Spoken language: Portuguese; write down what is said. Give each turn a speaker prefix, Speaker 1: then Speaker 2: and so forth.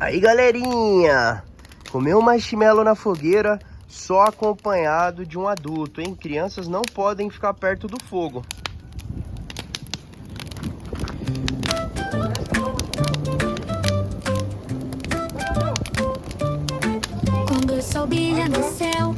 Speaker 1: Aí, galerinha, comer um marshmallow na fogueira só acompanhado de um adulto, hein? Crianças não podem ficar perto do fogo.
Speaker 2: Quando o sol brilha no céu